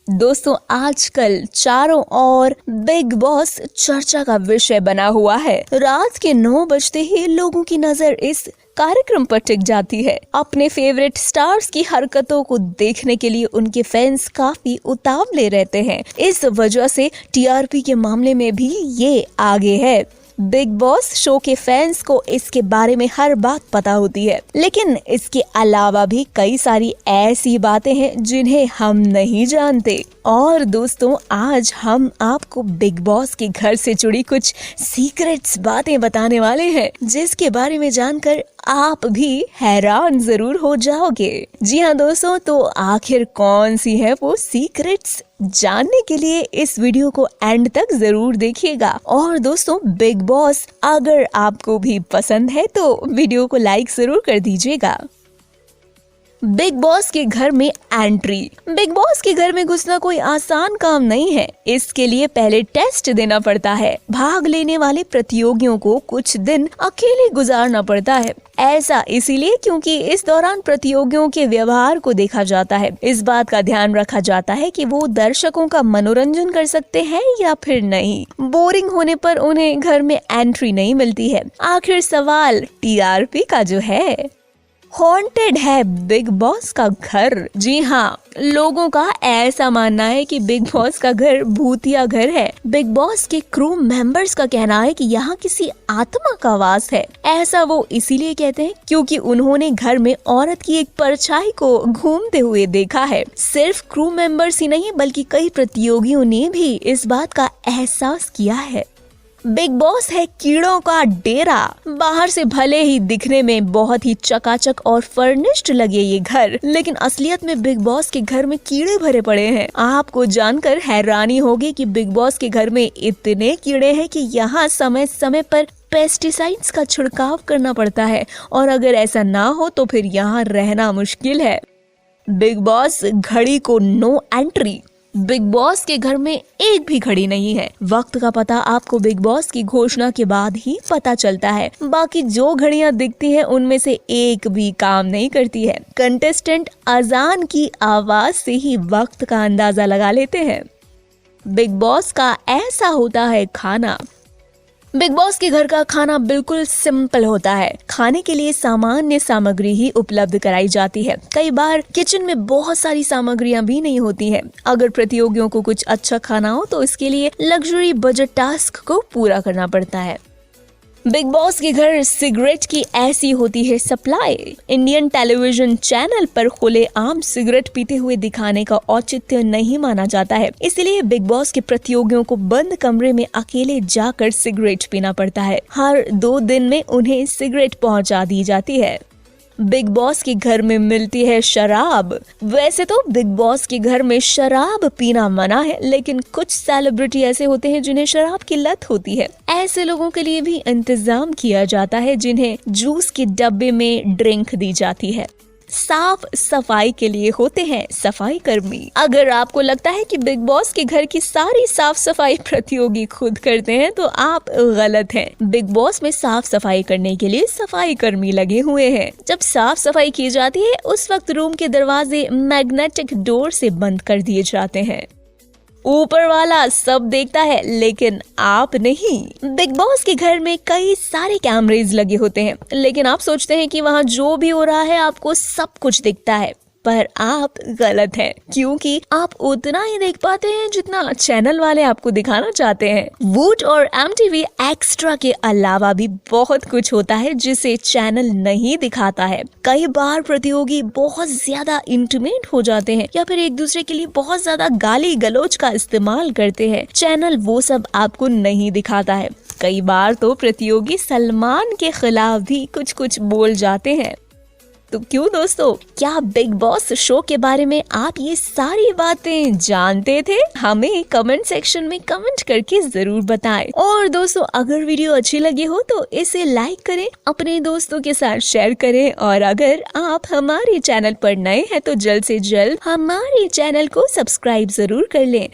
दोस्तों आजकल चारों ओर बिग बॉस चर्चा का विषय बना हुआ है। रात के 9 बजते ही लोगों की नजर इस कार्यक्रम पर टिक जाती है। अपने फेवरेट स्टार्स की हरकतों को देखने के लिए उनके फैंस काफी उतावले रहते हैं। इस वजह से टीआरपी के मामले में भी ये आगे है। बिग बॉस शो के फैंस को इसके बारे में हर बात पता होती है, लेकिन इसके अलावा भी कई सारी ऐसी बातें हैं जिन्हें हम नहीं जानते। और दोस्तों आज हम आपको बिग बॉस के घर से जुड़ी कुछ सीक्रेट्स बातें बताने वाले हैं, जिसके बारे में जानकर आप भी हैरान जरूर हो जाओगे। जी हाँ दोस्तों, तो आखिर कौन सी है वो सीक्रेट्स, जानने के लिए इस वीडियो को एंड तक जरूर देखिएगा। और दोस्तों बिग बॉस अगर आपको भी पसंद है तो वीडियो को लाइक जरूर कर दीजिएगा। बिग बॉस के घर में एंट्री। बिग बॉस के घर में घुसना कोई आसान काम नहीं है। इसके लिए पहले टेस्ट देना पड़ता है। भाग लेने वाले प्रतियोगियों को कुछ दिन अकेले गुजारना पड़ता है। ऐसा इसीलिए क्योंकि इस दौरान प्रतियोगियों के व्यवहार को देखा जाता है। इस बात का ध्यान रखा जाता है कि वो दर्शकों का मनोरंजन कर सकते हैं या फिर नहीं। बोरिंग होने पर उन्हें घर में एंट्री नहीं मिलती है। आखिर सवाल टीआरपी का जो है, हॉन्टेड है बिग बॉस का घर। जी हाँ, लोगों का ऐसा मानना है कि बिग बॉस का घर भूतिया घर है। बिग बॉस के क्रू मेंबर्स का कहना है कि यहाँ किसी आत्मा का वास है। ऐसा वो इसीलिए कहते हैं क्योंकि उन्होंने घर में औरत की एक परछाई को घूमते हुए देखा है। सिर्फ क्रू मेंबर्स ही नहीं बल्कि कई प्रतियोगियों ने भी इस बात का एहसास किया है। बिग बॉस है कीड़ों का डेरा। बाहर से भले ही दिखने में बहुत ही चकाचक और फर्निश्ड लगे ये घर, लेकिन असलियत में बिग बॉस के घर में कीड़े भरे पड़े हैं। आपको जानकर हैरानी होगी कि बिग बॉस के घर में इतने कीड़े हैं कि यहाँ समय समय पर पेस्टिसाइड्स का छिड़काव करना पड़ता है, और अगर ऐसा ना हो तो फिर यहाँ रहना मुश्किल है। बिग बॉस घड़ी को नो एंट्री। बिग बॉस के घर में एक भी घड़ी नहीं है। वक्त का पता आपको बिग बॉस की घोषणा के बाद ही पता चलता है। बाकी जो घड़ियां दिखती हैं उनमें से एक भी काम नहीं करती है। कंटेस्टेंट अजान की आवाज से ही वक्त का अंदाजा लगा लेते हैं। बिग बॉस का ऐसा होता है खाना। बिग बॉस के घर का खाना बिल्कुल सिंपल होता है। खाने के लिए सामान्य सामग्री ही उपलब्ध कराई जाती है। कई बार किचन में बहुत सारी सामग्रियां भी नहीं होती हैं। अगर प्रतियोगियों को कुछ अच्छा खाना हो तो इसके लिए लग्जरी बजट टास्क को पूरा करना पड़ता है। बिग बॉस के घर सिगरेट की ऐसी होती है सप्लाई। इंडियन टेलीविजन चैनल पर खुलेआम सिगरेट पीते हुए दिखाने का औचित्य नहीं माना जाता है। इसलिए बिग बॉस के प्रतियोगियों को बंद कमरे में अकेले जाकर सिगरेट पीना पड़ता है। हर 2 दिन में उन्हें सिगरेट पहुंचा दी जाती है। बिग बॉस के घर में मिलती है शराब। वैसे तो बिग बॉस के घर में शराब पीना मना है, लेकिन कुछ सेलिब्रिटी ऐसे होते हैं जिन्हें शराब की लत होती है। ऐसे लोगों के लिए भी इंतजाम किया जाता है जिन्हें जूस के डब्बे में ड्रिंक दी जाती है। साफ सफाई के लिए होते हैं सफाई कर्मी। अगर आपको लगता है कि बिग बॉस के घर की सारी साफ सफाई प्रतियोगी खुद करते हैं तो आप गलत हैं। बिग बॉस में साफ सफाई करने के लिए सफाई कर्मी लगे हुए हैं। जब साफ सफाई की जाती है उस वक्त रूम के दरवाजे मैग्नेटिक डोर से बंद कर दिए जाते हैं। ऊपर वाला सब देखता है लेकिन आप नहीं। बिग बॉस के घर में कई सारे कैमरेज लगे होते हैं, लेकिन आप सोचते हैं कि वहाँ जो भी हो रहा है आपको सब कुछ दिखता है, पर आप गलत हैं, क्योंकि आप उतना ही देख पाते हैं जितना चैनल वाले आपको दिखाना चाहते हैं। वूट और एमटीवी एक्स्ट्रा के अलावा भी बहुत कुछ होता है जिसे चैनल नहीं दिखाता है। कई बार प्रतियोगी बहुत ज्यादा इंटीमेट हो जाते हैं या फिर एक दूसरे के लिए बहुत ज्यादा गाली गलौज का इस्तेमाल करते हैं। चैनल वो सब आपको नहीं दिखाता है। कई बार तो प्रतियोगी सलमान के खिलाफ भी कुछ बोल जाते हैं। तो क्यों दोस्तों, क्या बिग बॉस शो के बारे में आप ये सारी बातें जानते थे? हमें कमेंट सेक्शन में कमेंट करके जरूर बताएं। और दोस्तों अगर वीडियो अच्छी लगी हो तो इसे लाइक करें, अपने दोस्तों के साथ शेयर करें, और अगर आप हमारे चैनल पर नए हैं तो जल्द से जल्द हमारे चैनल को सब्सक्राइब जरूर कर लें।